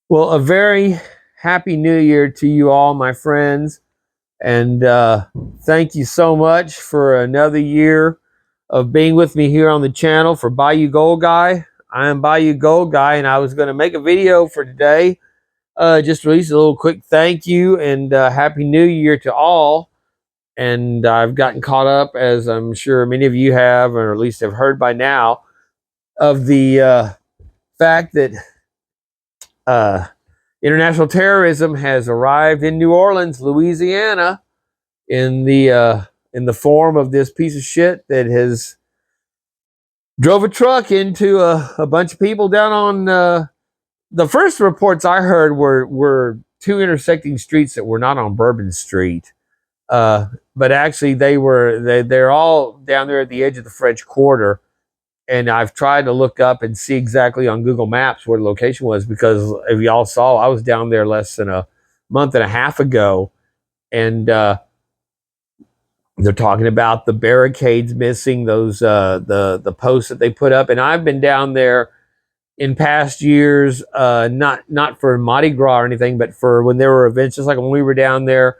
Well, a very happy new year to you all, my friends. And thank you so much for another year of being with me here on the channel for Bayou Gold Guy. I am Bayou Gold Guy, and I was going to make a video for today. Just release a little quick thank you and happy new year to all. And I've gotten caught up, as I'm sure many of you have, or at least have heard by now, of the fact that uh, international terrorism has arrived in New Orleans, Louisiana, in the form of this piece of shit that has drove a truck into a bunch of people down on the first reports I heard were two intersecting streets that were not on Bourbon Street, but actually they're all down there at the edge of the French Quarter. And I've tried to look up and see exactly on Google Maps where the location was, because if y'all saw, I was down there less than a month and a half ago, and they're talking about the barricades missing, those the posts that they put up. And I've been down there in past years, not for Mardi Gras or anything, but for when there were events, just like when we were down there.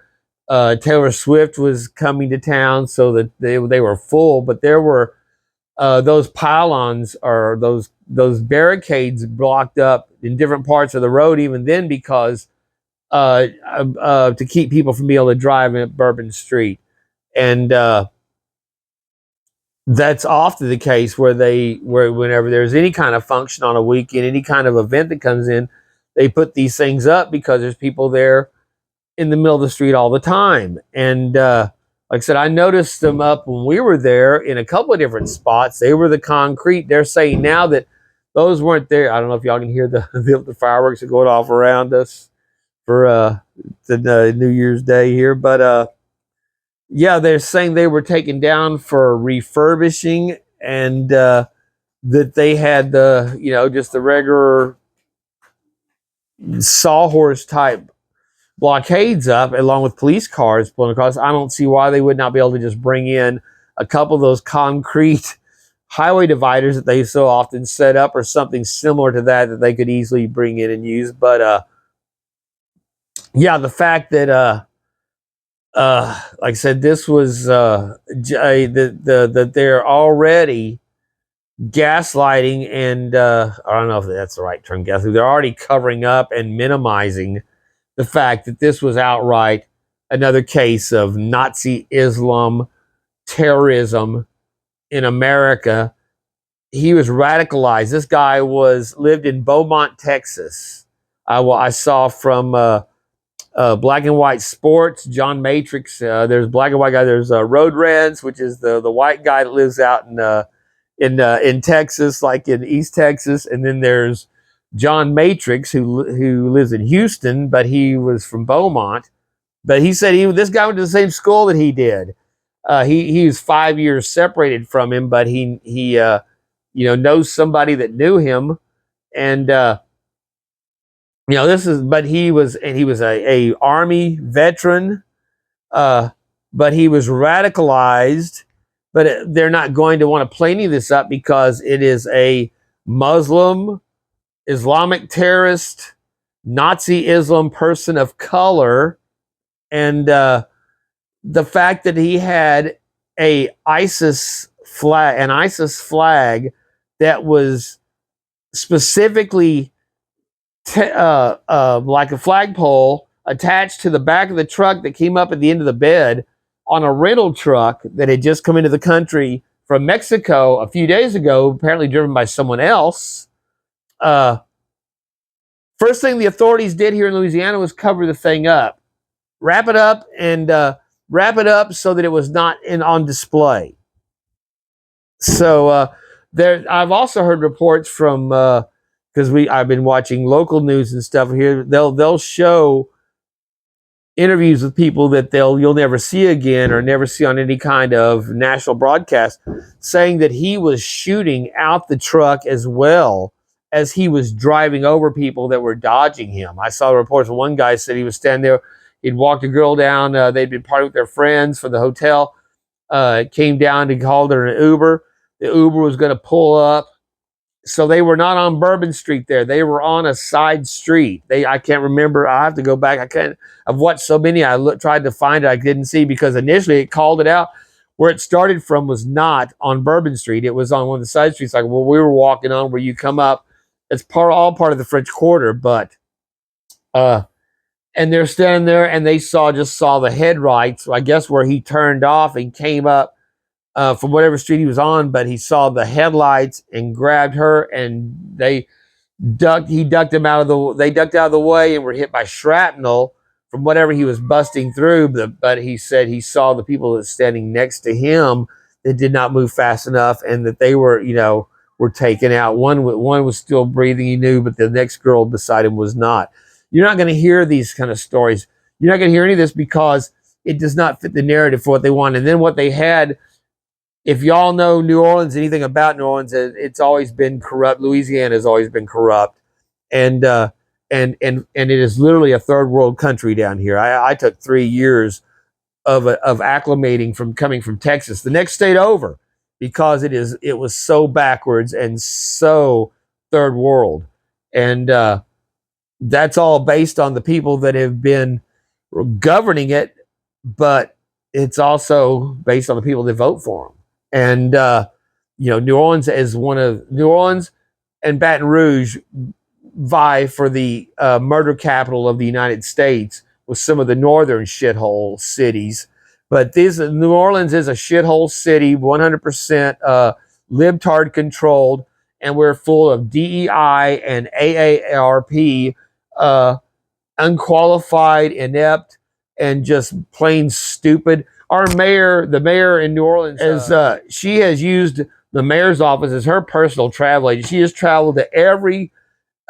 Taylor Swift was coming to town, so that they were full, but there were those pylons, or those barricades, blocked up in different parts of the road even then, because to keep people from being able to drive in Bourbon Street. And that's often the case where whenever there's any kind of function on a weekend, any kind of event that comes in, they put these things up because there's people there in the middle of the street all the time. And like I said, I noticed them up when we were there in a couple of different spots. They were the concrete. They're saying now that those weren't there. I don't know if y'all can hear the fireworks are going off around us for the New Year's Day here, but yeah, they're saying they were taken down for refurbishing, and that they had just the regular sawhorse type blockades up, along with police cars pulling across. I don't see why they would not be able to just bring in a couple of those concrete highway dividers that they so often set up, or something similar to that they could easily bring in and use. But yeah, the fact that like I said, this was that they're already gaslighting, and I don't know if that's the right term, gaslighting. They're already covering up and minimizing the fact that this was outright another case of Nazi Islam terrorism in America. He was radicalized. This guy lived in Beaumont, Texas. I saw from Black and White Sports, John Matrix. There's Black and White guy. There's Road Reds, which is the white guy that lives out in Texas, like in East Texas. And then there's John Matrix, who lives in Houston, but he was from Beaumont. But he said this guy went to the same school that he did. He was 5 years separated from him, but he knows somebody that knew him. And but he was a Army veteran, but he was radicalized. But they're not going to want to play any of this up, because it is a Muslim, Islamic terrorist, Nazi Islam person of color. And the fact that he had an ISIS flag that was specifically like a flagpole attached to the back of the truck that came up at the end of the bed on a rental truck that had just come into the country from Mexico a few days ago, apparently driven by someone else. First thing the authorities did here in Louisiana was cover the thing up, wrap it up, and wrap it up so that it was not on display. So I've also heard reports from, because I've been watching local news and stuff here. They'll show interviews with people that you'll never see again, or never see on any kind of national broadcast, saying that he was shooting out the truck as well as he was driving over people that were dodging him. I saw reports. One guy said he was standing there. He'd walked a girl down. They'd been partying with their friends for the hotel. Came down and called her an Uber. The Uber was going to pull up so they were not on Bourbon Street there. They were on a side street. I can't remember. I have to go back. I've watched so many. Tried to find it. I didn't see because initially it called it out. Where it started from was not on Bourbon Street. It was on one of the side streets, like where we were walking on, where you come up. It's all part of the French Quarter, but and they're standing there, and they just saw the headlights. I guess where he turned off and came up from whatever street he was on, but he saw the headlights and grabbed her, and they ducked him out of the. They ducked out of the way and were hit by shrapnel from whatever he was busting through. But he said he saw the people that standing next to him that did not move fast enough, and that they were, were taken out. One was still breathing, he knew, but the next girl beside him was not. You're not going to hear these kind of stories. You're not going to hear any of this because it does not fit the narrative for what they want. And then what they had. If y'all know New Orleans, anything about New Orleans, it's always been corrupt. Louisiana has always been corrupt, and it is literally a third world country down here. I took 3 years of acclimating from coming from Texas, the next state over, because it was so backwards and so third world, and that's all based on the people that have been governing it, but it's also based on the people that vote for them. And New Orleans New Orleans and Baton Rouge vie for the murder capital of the United States with some of the northern shithole cities. But New Orleans is a shithole city, 100% libtard controlled, and we're full of DEI and AARP, unqualified, inept, and just plain stupid. The mayor in New Orleans, she has used the mayor's office as her personal travel agent. She has traveled to every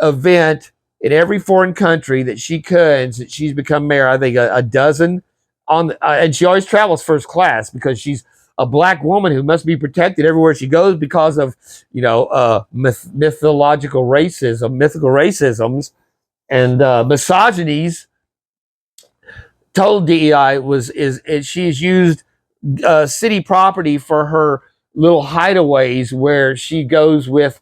event in every foreign country that she could since she's become mayor. I think a dozen and she always travels first class because she's a black woman who must be protected everywhere she goes because of mythological mythical racisms, and misogynies. Total DEI she's used city property for her little hideaways where she goes with.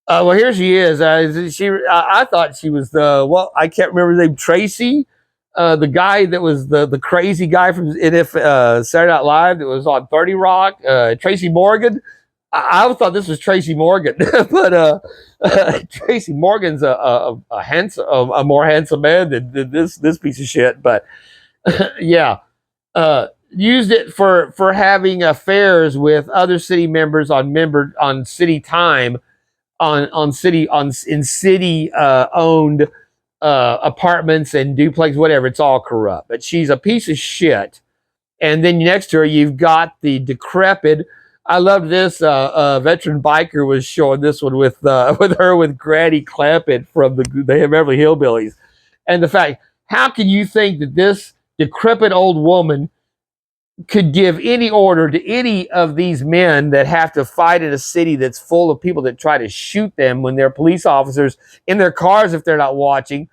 Well, here she is. I thought she was I can't remember the name. Tracy, the guy that was the crazy guy from Saturday Night Live that was on 30 Rock. Tracy Morgan. I thought this was Tracy Morgan, but Tracy Morgan's a more handsome man than this piece of shit. But yeah, used it for having affairs with other city members on city time, in city owned apartments and duplex, whatever. It's all corrupt. But she's a piece of shit. And then next to her, you've got the decrepit. I love this. Veteran biker was showing this one with Granny Clampett from the Beverly Hillbillies, and the fact, how can you think that this decrepit old woman could give any order to any of these men that have to fight in a city that's full of people that try to shoot them when they're police officers in their cars if they're not watching?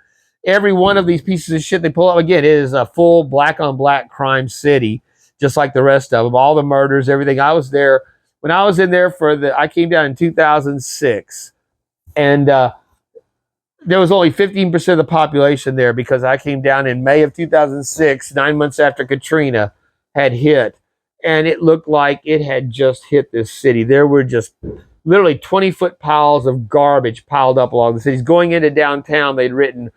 Every one of these pieces of shit they pull up, again, it is a full black on black crime city, just like the rest of them. All the murders, everything. I was there when I was in there I came down in 2006, and there was only 15% of the population there because I came down in May of 2006, 9 months after Katrina had hit, and it looked like it had just hit this city. There were just literally 20-foot piles of garbage piled up along the cities. Going into downtown, they'd written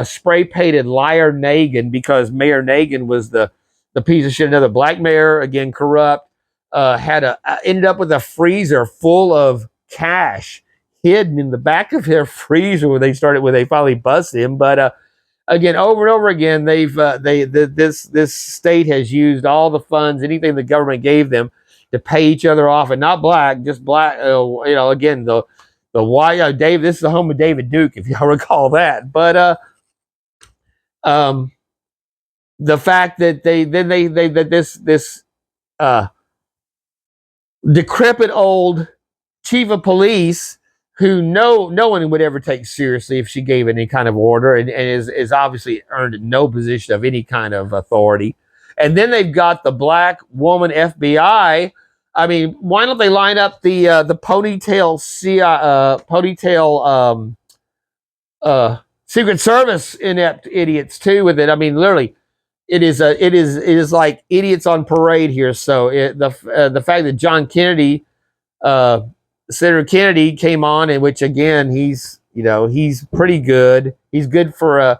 spray-painted Liar Nagin because Mayor Nagin was the piece of shit. Another black mayor, again corrupt, ended up with a freezer full of cash hidden in the back of their freezer when they finally busted him. But again, over and over again, this state has used all the funds, anything the government gave them, to pay each other off, and not black, just black. Again, the Dave. This is the home of David Duke, if y'all recall that. But the fact that this decrepit old chief of police, who no one would ever take seriously if she gave any kind of order, and is obviously earned no position of any kind of authority. And then they've got the black woman FBI. I mean, why don't they line up the ponytail Secret Service inept idiots too with it? I mean, literally, it is like idiots on parade here. So the fact that John Kennedy, uh, Senator Kennedy, came on, in which again he's pretty good. He's good for a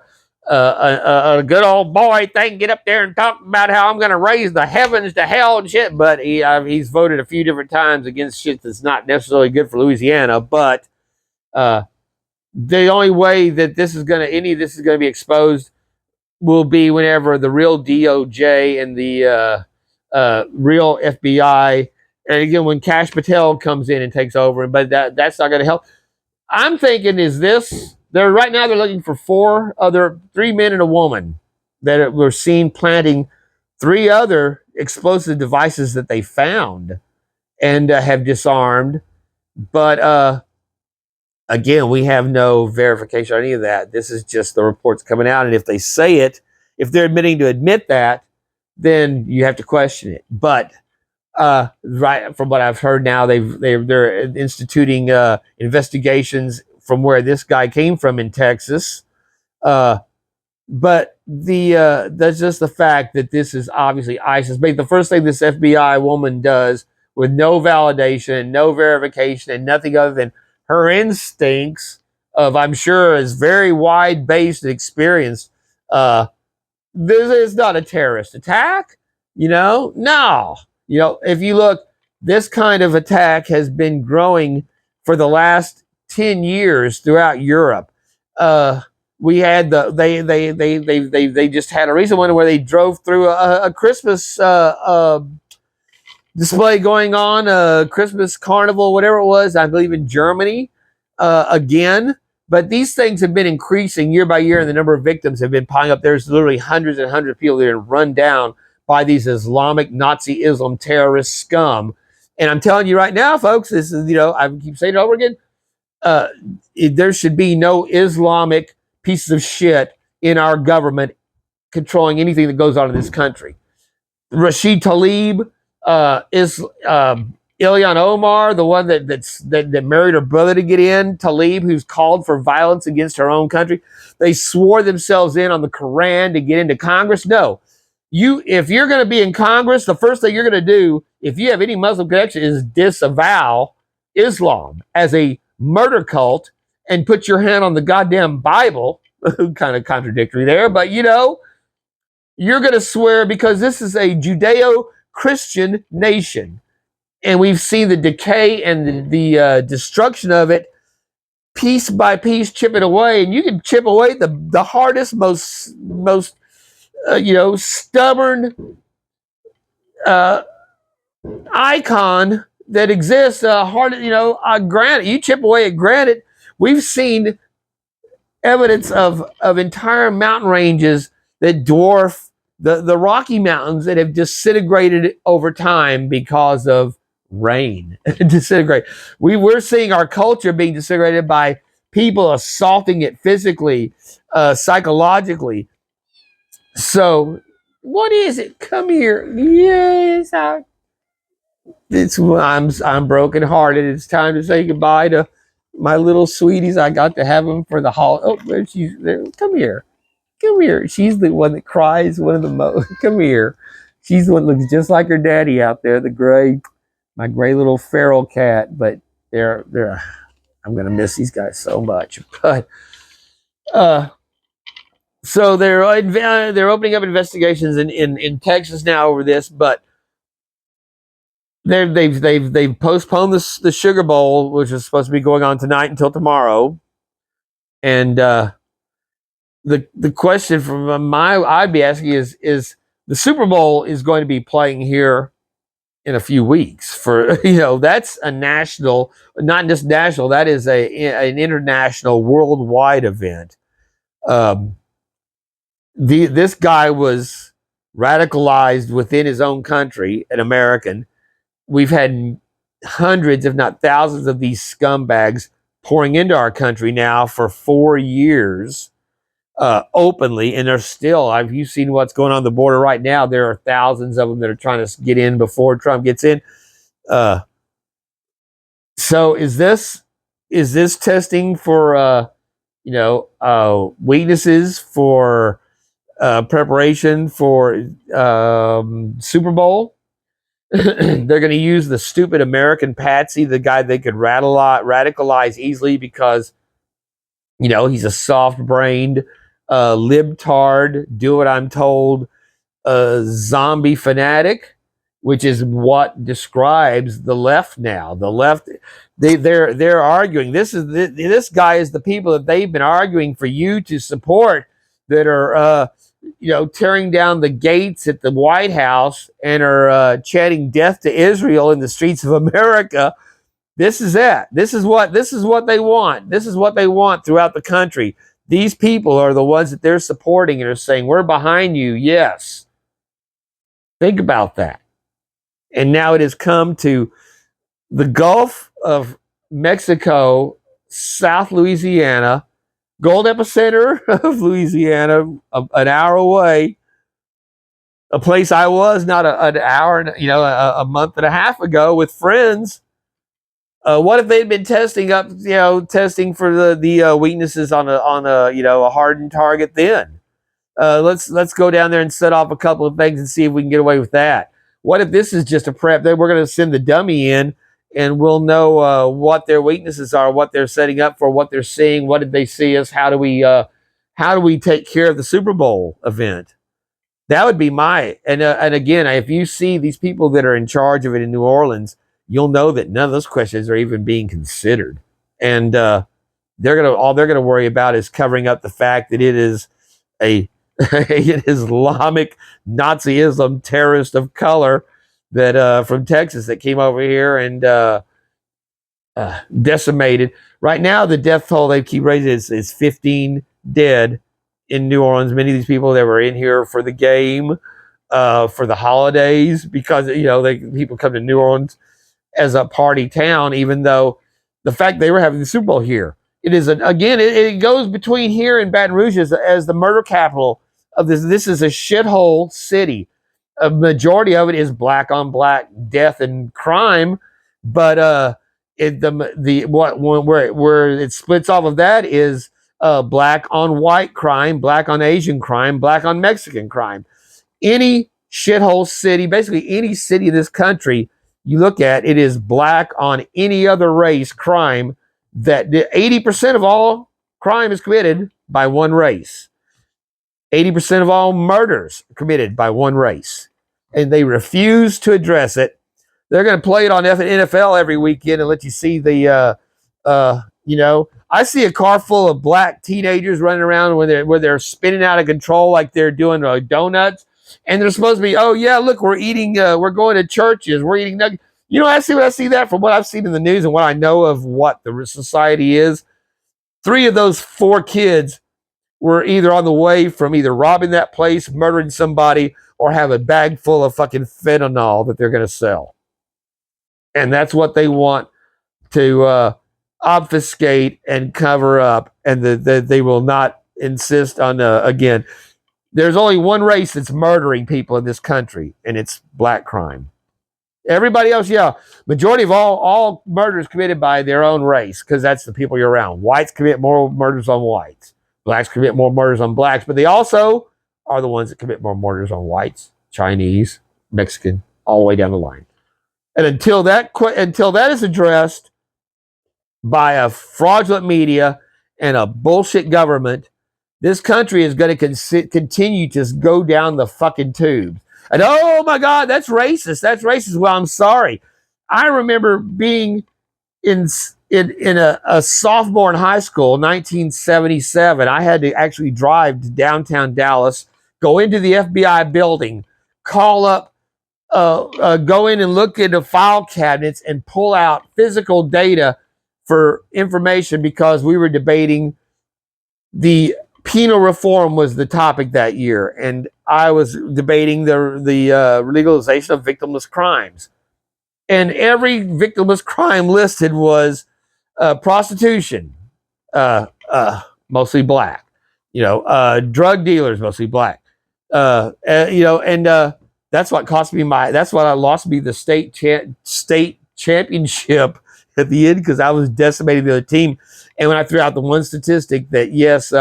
good old boy. They can get up there and talk about how I'm going to raise the heavens to hell and shit. But he's voted a few different times against shit that's not necessarily good for Louisiana. But uh, the only way that any of this is going to be exposed will be whenever the real DOJ and the real FBI, and again when Kash Patel comes in and takes over. But that's not going to help. I'm thinking, is this? They're right now. They're looking for three men and a woman that were seen planting three other explosive devices that they found and have disarmed. But again, we have no verification on any of that. This is just the reports coming out, and if they say it, if they're admitting to admit that, then you have to question it. But right from what I've heard now, they're instituting investigations from where this guy came from in Texas. But that's just the fact that this is obviously ISIS. But the first thing this FBI woman does, with no validation, no verification, and nothing other than her instincts of, I'm sure, is very wide based and experienced. This is not a terrorist attack. No. If you look, this kind of attack has been growing for the last 10 years throughout Europe. We had they just had a recent one where they drove through a Christmas display going on, Christmas carnival, whatever it was, I believe in Germany, again. But these things have been increasing year by year, and the number of victims have been piling up. There's literally hundreds and hundreds of people that are run down by these Islamic Nazi Islam terrorist scum. And I'm telling you right now, folks, this is, I keep saying it over again, there should be no Islamic pieces of shit in our government controlling anything that goes on in this country. Rashid Tlaib, Ilhan Omar, the one that married her brother to get in, Tlaib, who's called for violence against her own country. They swore themselves in on the Quran to get into Congress. No. If you're going to be in Congress, the first thing you're going to do, if you have any Muslim connection, is disavow Islam as a murder cult and put your hand on the goddamn Bible. Kind of contradictory there, but you're going to swear, because this is a Judeo-Christian nation, and we've seen the decay and the destruction of it piece by piece, chipping away. And you can chip away the hardest, most stubborn icon that exists. Granite, you chip away at granite. We've seen evidence of entire mountain ranges that dwarf the Rocky Mountains, that have disintegrated over time because of rain. Disintegrate. We're seeing our culture being disintegrated by people assaulting it physically, psychologically. So, what is it? Come here. Yes, I'm brokenhearted. It's time to say goodbye to my little sweeties. I got to have them for the holiday. Oh, there she's there. Come here. Come here. She's the one that cries one of the most. Come here. She's the one that looks just like her daddy out there, my gray little feral cat. But I'm gonna miss these guys so much. But so they're opening up investigations in Texas now over this, but they've postponed the Sugar Bowl, which is supposed to be going on tonight until tomorrow. And the question I'd be asking is the Super Bowl is going to be playing here in a few weeks. For that's a national, not just national, that is an international, worldwide event. This guy was radicalized within his own country, an American. We've had hundreds, if not thousands, of these scumbags pouring into our country now for 4 years, openly, and they're still. You've seen what's going on the border right now. There are thousands of them that are trying to get in before Trump gets in. Uh, so is this testing for weaknesses for preparation for Super Bowl? They're going to use the stupid American patsy, the guy they could radicalize easily because he's a soft-brained libtard, do what I'm told, zombie fanatic, which is what describes the left now. The left, they're arguing. This guy is the people that they've been arguing for you to support, that are tearing down the gates at the White House and are chanting death to Israel in the streets of America. This is it. This is what they want. This is what they want throughout the country. These people are the ones that they're supporting and are saying, we're behind you. Yes. Think about that. And now it has come to the Gulf of Mexico, South Louisiana, gold epicenter of Louisiana, an hour away. A place I was not an hour, a month and a half ago with friends. What if they'd been testing for the weaknesses on a hardened target then? Let's go down there and set off a couple of things and see if we can get away with that. What if this is just a prep? Then we're going to send the dummy in, and we'll know what their weaknesses are, what they're setting up for, what they're seeing. What did they see us? How do we take care of the Super Bowl event? That would be and again, if you see these people that are in charge of it in New Orleans, you'll know that none of those questions are even being considered, and all they're gonna worry about is covering up the fact that it is a an Islamic Nazism terrorist of color that from Texas that came over here and decimated. Right now, the death toll they keep raising is 15 dead in New Orleans. Many of these people that were in here for the game, for the holidays, because people come to New Orleans as a party town, even though the fact they were having the Super Bowl here. It is it goes between here and Baton Rouge as the murder capital of this. This is a shithole city. A majority of it is black on black death and crime, but where it splits off of that is black on white crime, black on Asian crime, black on Mexican crime. Any shithole city, basically any city in this country you look at, it is black on any other race crime. That 80% of all crime is committed by one race. 80% of all murders are committed by one race. And they refuse to address it. They're going to play it on NFL every weekend and let you see I see a car full of black teenagers running around where they're spinning out of control like they're doing donuts. And they're supposed to be, oh yeah, look, we're going to churches, we're eating nuggets. I see that from what I've seen in the news and what I know of what the society is. 3 of those 4 kids were either on the way from either robbing that place, murdering somebody, or have a bag full of fucking fentanyl that they're going to sell. And that's what they want to obfuscate and cover up. And they will not insist on, again, there's only one race that's murdering people in this country, and it's black crime. Everybody else, majority of all murders committed by their own race, because that's the people you're around. Whites commit more murders on whites. Blacks commit more murders on blacks, but they also are the ones that commit more murders on whites, Chinese, Mexican, all the way down the line. And until that is addressed by a fraudulent media and a bullshit government, this country is going to continue to go down the fucking tubes. And oh my God, that's racist. That's racist. Well, I'm sorry. I remember being in a sophomore in high school, 1977. I had to actually drive to downtown Dallas, go into the FBI building, call up, go in and look into file cabinets and pull out physical data for information because we were debating the penal reform was the topic that year, and I was debating the legalization of victimless crimes. And every victimless crime listed was prostitution, mostly black. Drug dealers, mostly black. And That's what cost me that's what I lost me the state championship at the end, because I was decimating the other team. And when I threw out the one statistic that yes,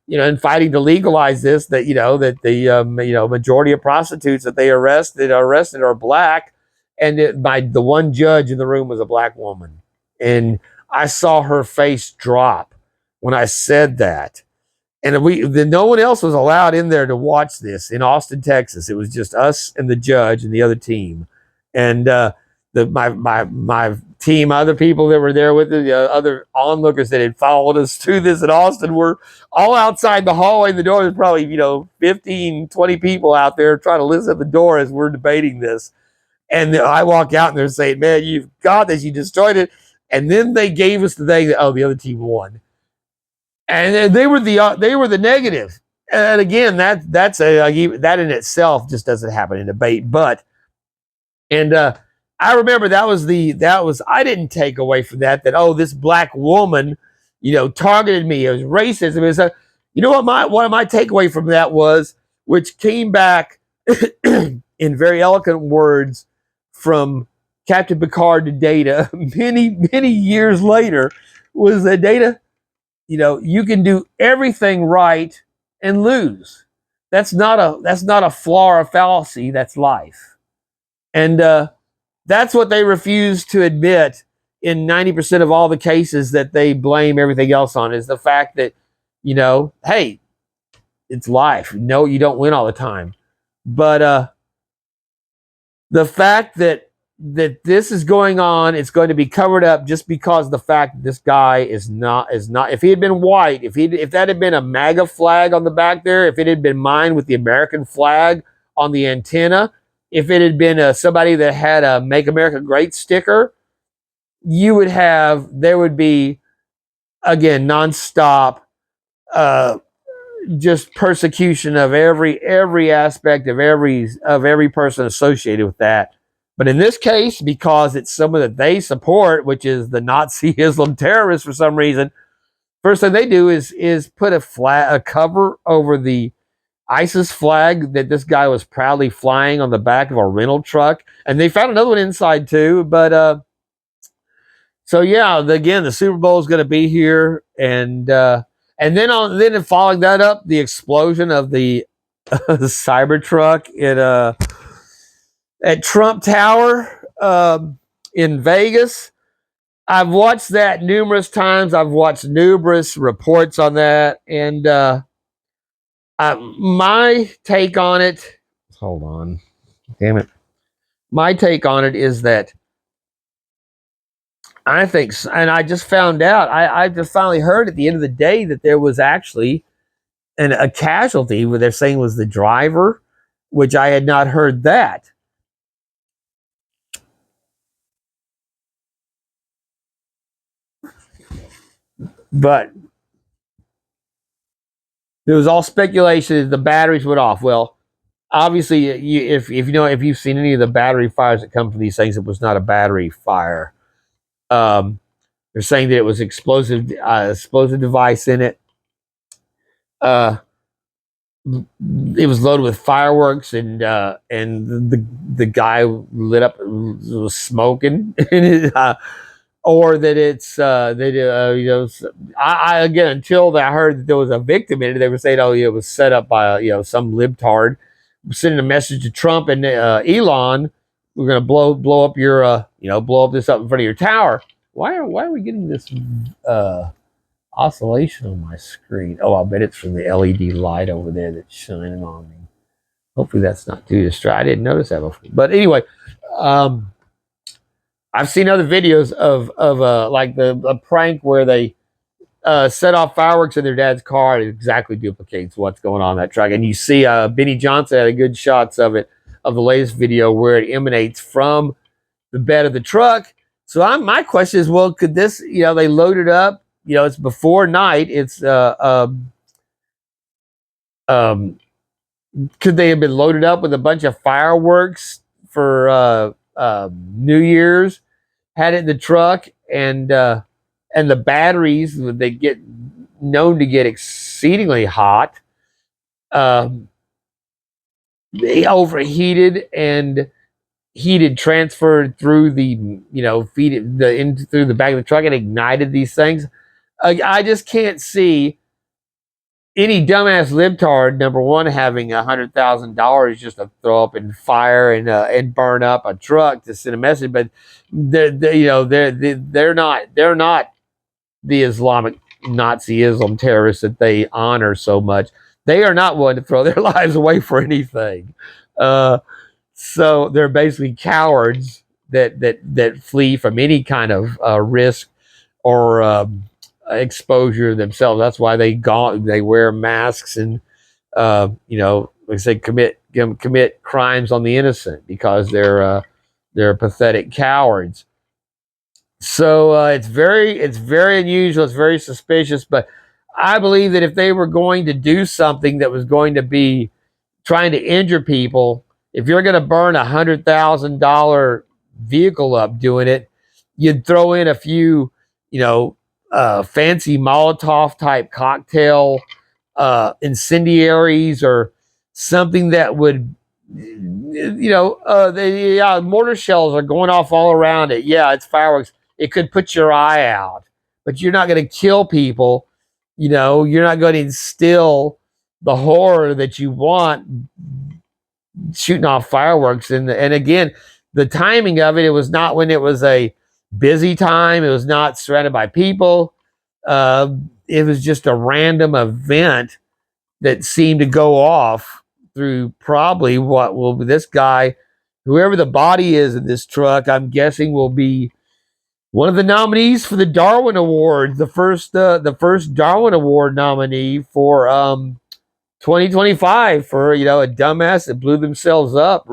in fighting to legalize this, that that the majority of prostitutes that they arrested are black, and the one judge in the room was a black woman, and I saw her face drop when I said that. And no one else was allowed in there to watch this in Austin, Texas. It was just us and the judge and the other team, and my team, other people that were there with the other onlookers that had followed us through this in Austin were all outside the hallway. The door was probably 15, 20 people out there trying to listen at the door as we're debating this. And I walk out and they're saying, "Man, you've got this. You destroyed it." And then they gave us the thing that the other team won. And they were the negative. And again, that in itself just doesn't happen in debate. But I remember that was I didn't take away from that this black woman targeted me. It was racism. It was what my takeaway from that was, which came back in very eloquent words from Captain Picard to Data many years later, was that Data, you can do everything right and lose. That's not a flaw or a fallacy. That's life. And that's what they refuse to admit in 90% of all the cases that they blame everything else on, is the fact that, hey, it's life. No, you don't win all the time. But the fact that this is going on, it's going to be covered up just because the fact that this guy is not, if he had been white, if that had been a MAGA flag on the back there, if it had been mine with the American flag on the antenna, if it had been somebody that had a Make America Great sticker, there would be, again, nonstop, just persecution of every aspect of every person associated with that. But in this case, because it's someone that they support, which is the Nazi Islam terrorists for some reason, first thing they do is put a cover over the ISIS flag that this guy was proudly flying on the back of a rental truck, and they found another one inside too. But so yeah, again, the Super Bowl is going to be here, and then following that up, the explosion of the Cybertruck at Trump Tower in Vegas. I've watched that numerous times. I've watched numerous reports on that, and my take on it. Hold on, damn it. My take on it is that I think, and I just found out. I just finally heard at the end of the day that there was actually a casualty, where they're saying was the driver, which I had not heard that. But there was all speculation that the batteries went off. Well, obviously, if you've seen any of the battery fires that come from these things, it was not a battery fire. They're saying that it was explosive device in it. It was loaded with fireworks, and the guy lit up, was smoking, or that it's I again, until I heard that there was a victim in it, they were saying, oh, it was set up by some libtard sending a message to Trump and Elon, we're going to blow up your blow up this up in front of your tower. Why are we getting this oscillation on my screen? Oh, I bet it's from the LED light over there that's shining on me. Hopefully that's not too distracting. I didn't notice that before. But anyway, I've seen other videos of like the prank where they set off fireworks in their dad's car. It exactly duplicates what's going on in that truck. And you see Benny Johnson had a good shots of it, of the latest video, where it emanates from the bed of the truck. So my question is, well, could this, they loaded up, it's before night. It's could they have been loaded up with a bunch of fireworks for New Year's, had it in the truck, and the batteries, they get known to get exceedingly hot. they overheated and heated transferred through the feed it the in through the back of the truck and ignited these things. I just can't see any dumbass libtard, number one, having $100,000 just to throw up and fire and burn up a truck to send a message. But they're not the Islamic Nazism terrorists that they honor so much. They are not willing to throw their lives away for anything. So they're basically cowards that flee from any kind of risk or exposure themselves. That's why they wear masks and like I said, commit crimes on the innocent because they're pathetic cowards. So it's very unusual. It's very suspicious. But I believe that if they were going to do something that was going to be trying to injure people, if you're going to burn $100,000 vehicle up doing it, you'd throw in a few, fancy Molotov type cocktail incendiaries or something that would, mortar shells are going off all around it. Yeah, it's fireworks. It could put your eye out, but you're not going to kill people. You're not going to instill the horror that you want shooting off fireworks. And again, the timing of it was not when it was a busy time. It was not surrounded by people. It was just a random event that seemed to go off through probably what will be this guy, whoever the body is in this truck. I'm guessing will be one of the nominees for the Darwin Award, the first Darwin Award nominee for 2025 for a dumbass that blew themselves up,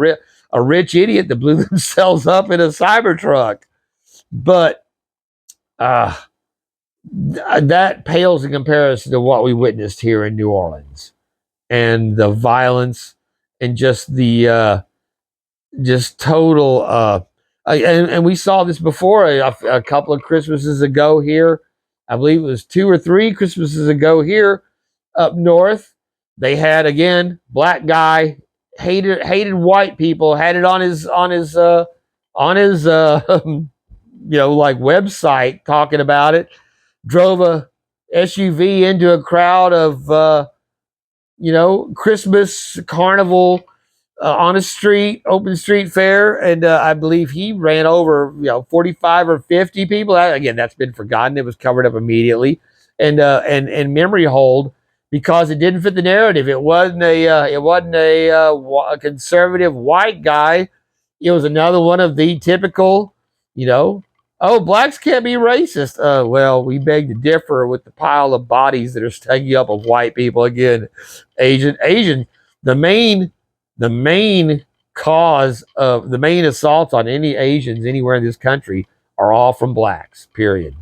a rich idiot that blew themselves up in a Cybertruck. But that pales in comparison to what we witnessed here in New Orleans and the violence and just the just total and we saw this before a couple of Christmases ago here. I believe it was 2 or 3 Christmases ago here up north. They had again black guy hated white people, had it on his like website talking about it. Drove a SUV into a crowd of Christmas carnival on a street, open street fair, and I believe he ran over 45 or 50 people. Again, that's been forgotten. It was covered up immediately, and memory hold because it didn't fit the narrative. It wasn't a conservative white guy. It was another one of the typical, oh, blacks can't be racist. Well, we beg to differ with the pile of bodies that are stacking up of white people. Again, Asian. The main cause of the main assaults on any Asians anywhere in this country are all from blacks. Period.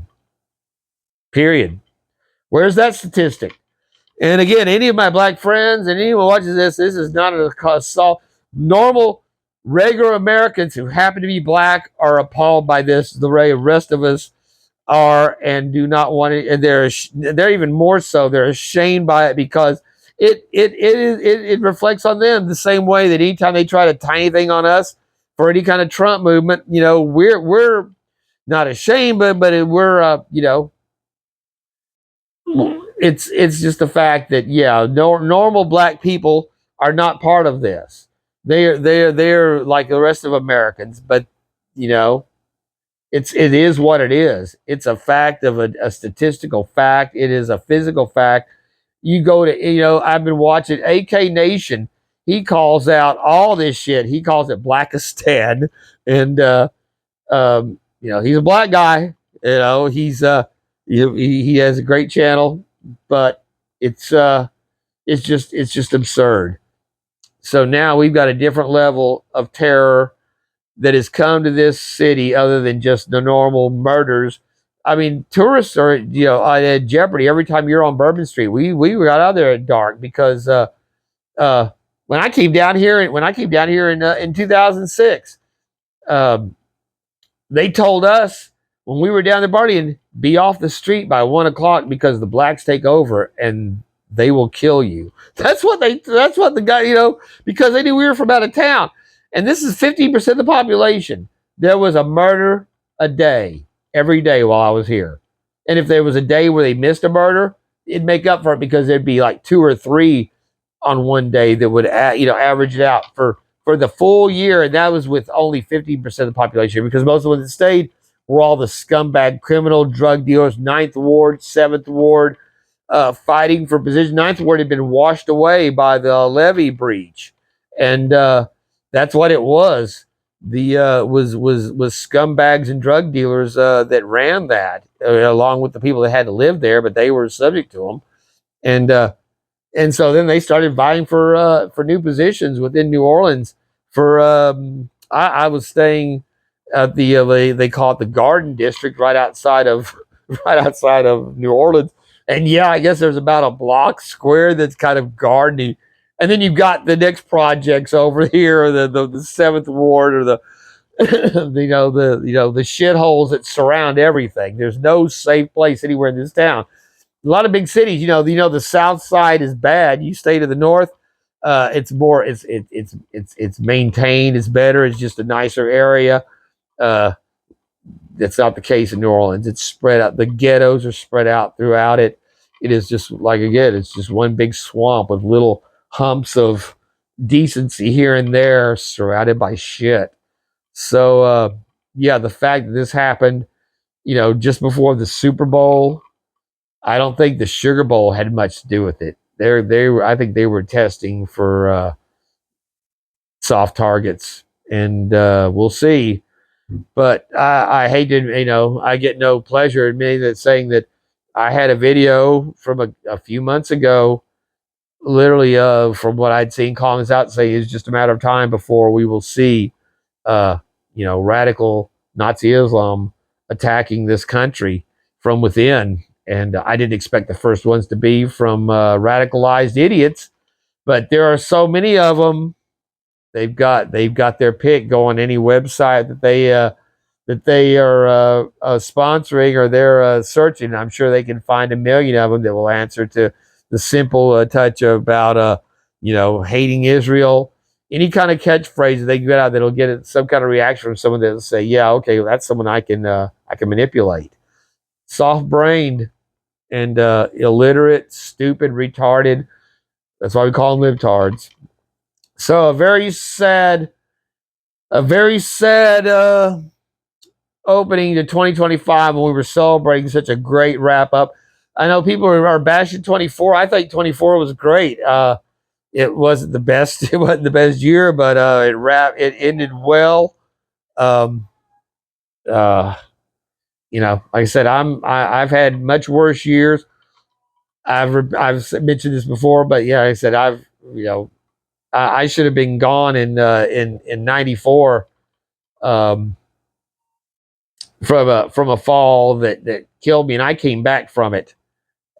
Where's that statistic? And again, any of my black friends and anyone watches this is not an assault. Normal, regular Americans who happen to be black are appalled by this. The rest of us are and do not want it, and they're even more so. They're ashamed by it because it reflects on them the same way that anytime they try to tie anything on us for any kind of Trump movement, we're not ashamed, but we're it's just the fact that normal black people are not part of this. They're like the rest of Americans, but it is what it is. It's a fact of a statistical fact. It is a physical fact. You go to I've been watching AK Nation. He calls out all this shit. He calls it Blackistan, and he's a black guy. He has a great channel, but it's just absurd. So now we've got a different level of terror that has come to this city other than just the normal murders. I mean, tourists are at jeopardy every time you're on Bourbon Street. We got out there at dark because when I came down here in 2006, they told us when we were down there partying, be off the street by 1 o'clock because the blacks take over, and they will kill you. That's what the guy, because they knew we were from out of town. And this is 15% of the population. There was a murder a day, every day while I was here. And if there was a day where they missed a murder, it'd make up for it because there'd be like two or three on one day that would average it out for the full year. And that was with only 15% of the population, because most of the ones that stayed were all the scumbag criminal drug dealers. Ninth Ward, Seventh Ward, fighting for position. Ninth Ward had been washed away by the levee breach, and that's what it was. The was scumbags and drug dealers that ran that, along with the people that had to live there, but they were subject to them, and so then they started vying for new positions within New Orleans. I was staying at they call it the Garden District, right outside of New Orleans. And yeah, I guess there's about a block square that's kind of gardeny. And then you've got the next projects over here, the Seventh Ward, or the the shitholes that surround everything. There's no safe place anywhere in this town. A lot of big cities, the South Side is bad. You stay to the north, it's more, it's maintained, it's better, it's just a nicer area. That's not the case in New Orleans. It's spread out. The ghettos are spread out throughout it. It is just like, again, it's just one big swamp with little humps of decency here and there, surrounded by shit. So yeah, the fact that this happened, just before the Super Bowl, I don't think the Sugar Bowl had much to do with it. I think they were testing for soft targets, and we'll see. But I hate to, I get no pleasure admitting that, saying that I had a video from a few months ago, literally from what I'd seen, calling us out and saying it's just a matter of time before we will see, radical Nazi Islam attacking this country from within. And I didn't expect the first ones to be from radicalized idiots, but there are so many of them. They've got their pick going. Any website that they are sponsoring, or they're searching, I'm sure they can find a million of them that will answer to the simple touch about hating Israel. Any kind of catchphrase they get out that'll get some kind of reaction from someone that'll say, "Yeah, okay, well, that's someone I can manipulate." Soft-brained and illiterate, stupid, retarded. That's why we call them libtards. So a very sad opening to 2025, when we were celebrating such a great wrap up. I know people are bashing 24. I think 24 was great. It wasn't the best. It wasn't the best year, but it ended well. Like I said, I've had much worse years. I've mentioned this before, but yeah, like I said, I should have been gone in '94 from a fall that killed me, and I came back from it.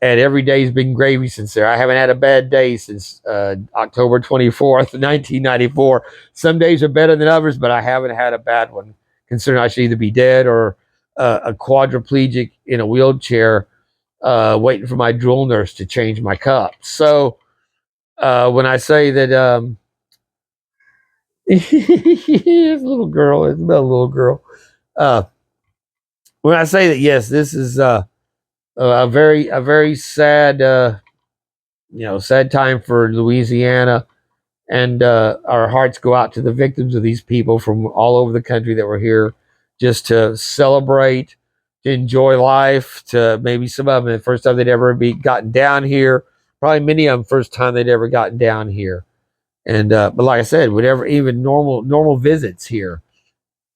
And every day's been gravy since there. I haven't had a bad day since October 24th, 1994. Some days are better than others, but I haven't had a bad one, considering I should either be dead or a quadriplegic in a wheelchair, waiting for my drool nurse to change my cup. So when I say that, it's a little girl. It's about a little girl. When I say that, yes, this is a very sad, sad time for Louisiana, and our hearts go out to the victims of these people from all over the country that were here just to celebrate, to enjoy life. To maybe some of them the first time they'd ever gotten down here. Probably many of them first time they'd ever gotten down here. And but like I said, whatever, even normal visits here,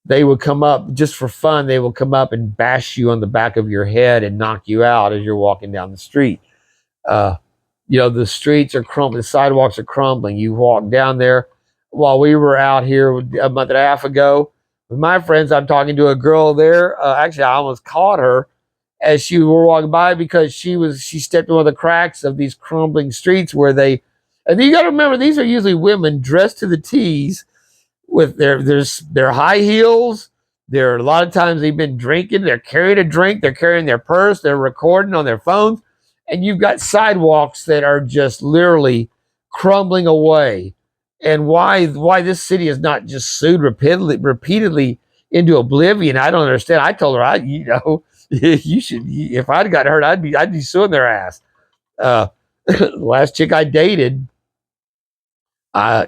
they would come up just for fun. They will come up and bash you on the back of your head and knock you out as you're walking down the street. The streets are crumbling, the sidewalks are crumbling. You walk down there. While we were out here a month and a half ago with my friends, I'm talking to a girl there. Actually, I almost caught her as she were walking by, because she stepped in one of the cracks of these crumbling streets where and you got to remember, these are usually women dressed to the T's with their high heels. They're, a lot of times they've been drinking. They're carrying a drink. They're carrying their purse. They're recording on their phones, and you've got sidewalks that are just literally crumbling away. And why this city is not just sued repeatedly into oblivion, I don't understand. I told her, you should. If I'd got hurt, I'd be suing their ass. The last chick I dated,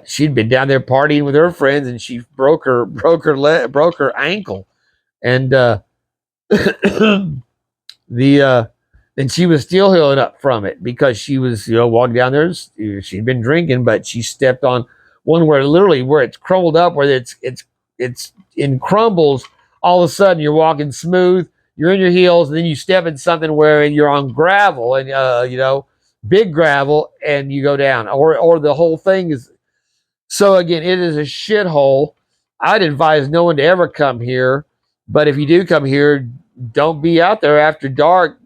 she'd been down there partying with her friends, and she broke her ankle, and the and she was still healing up from it because she was walking down there. She'd been drinking, but she stepped on one where literally where it's crumbled up, where it's in crumbles. All of a sudden, you're walking smooth. You're in your heels, and then you step in something where you're on gravel, and big gravel, and you go down, or the whole thing is. So again, it is a shithole. I'd advise no one to ever come here, but if you do come here, don't be out there after dark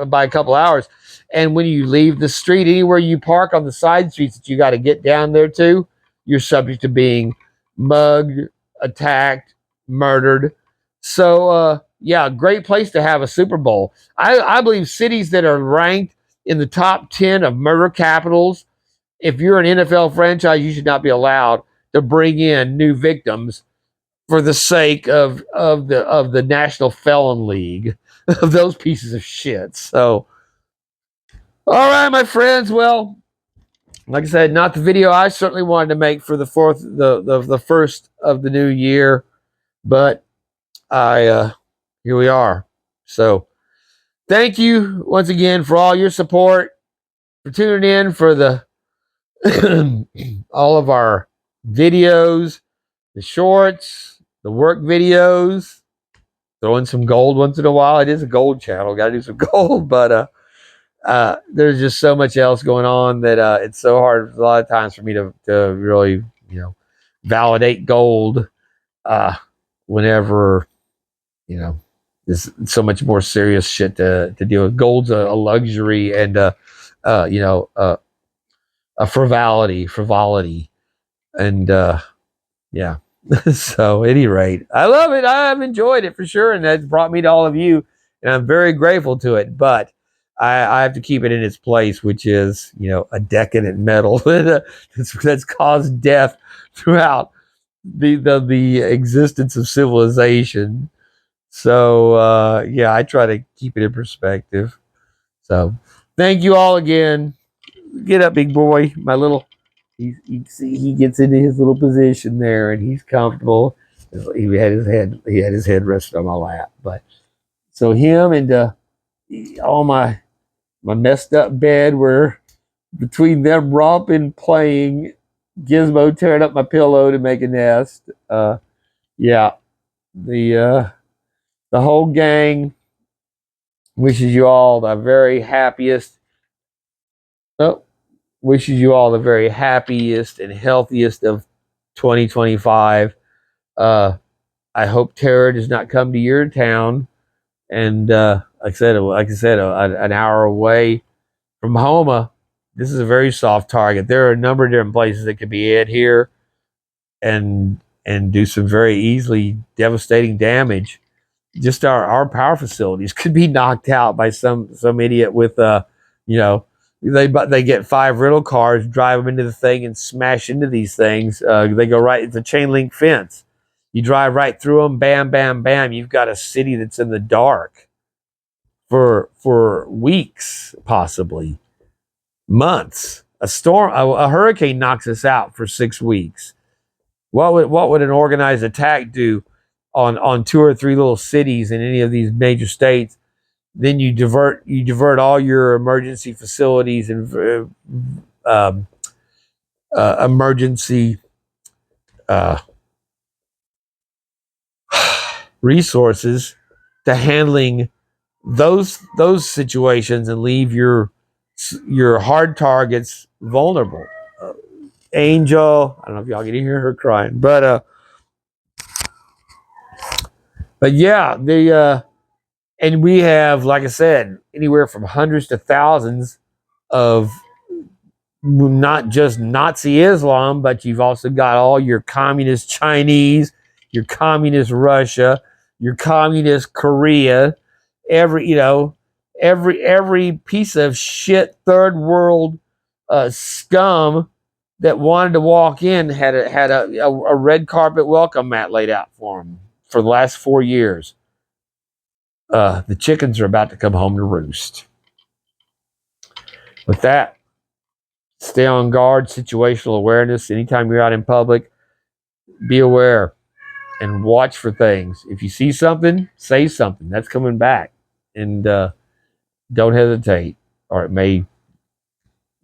by a couple hours. And when you leave the street, anywhere you park on the side streets that you got to get down there to, you're subject to being mugged, attacked, murdered. So yeah, great place to have a Super Bowl. I believe cities that are ranked in the top 10 of murder capitals, if you're an NFL franchise, you should not be allowed to bring in new victims for the sake of the National Felon League, of those pieces of shit. So, all right, my friends. Well, like I said, not the video I certainly wanted to make for the first of the new year, but I here we are. So, thank you once again for all your support, for tuning in for the all of our videos, the shorts, the work videos, throw in some gold once in a while. It is a gold channel. Got to do some gold, but there's just so much else going on that it's so hard a lot of times for me to really validate gold whenever there's so much more serious shit to deal with. Gold's a luxury and a frivolity, and yeah. So at any rate, I love it. I've enjoyed it for sure, and that's brought me to all of you, and I'm very grateful to it. But I have to keep it in its place, which is a decadent metal that's caused death throughout the existence of civilization. So yeah, I try to keep it in perspective. So thank you all again. Get up, big boy. My little, he gets into his little position there, and he's comfortable. He had his head rested on my lap. But so him and all my messed up bed were between them romping, playing, Gizmo tearing up my pillow to make a nest. Yeah, the whole gang wishes you all the very happiest. Oh, wishes you all the very happiest and healthiest of 2025. I hope terror does not come to your town. And like I said, an hour away from Homa, this is a very soft target. There are a number of different places that could be hit here, and do some very easily devastating damage. Just our power facilities could be knocked out by some idiot with they get 5 rental cars, drive them into the thing, and smash into these things. They go right. It's a chain link fence. You drive right through them. Bam, bam, bam. You've got a city that's in the dark for weeks, possibly months. A hurricane knocks us out for 6 weeks. What would an organized attack do on 2 or 3 little cities in any of these major states? Then you divert all your emergency facilities and emergency resources to handling those situations, and leave your hard targets vulnerable. Angel, I don't know if y'all can hear her crying, but yeah, and we have, like I said, anywhere from hundreds to thousands of not just Nazi Islam, but you've also got all your communist Chinese, your communist Russia, your communist Korea, every piece of shit third world scum that wanted to walk in had a red carpet welcome mat laid out for them for the last 4 years. The chickens are about to come home to roost. With that, stay on guard, situational awareness. Anytime you're out in public, be aware and watch for things. If you see something, say something. That's coming back. And don't hesitate, or it may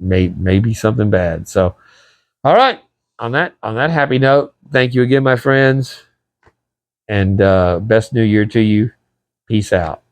be something bad. So, all right. On that happy note, thank you again, my friends, and best New Year to you. Peace out.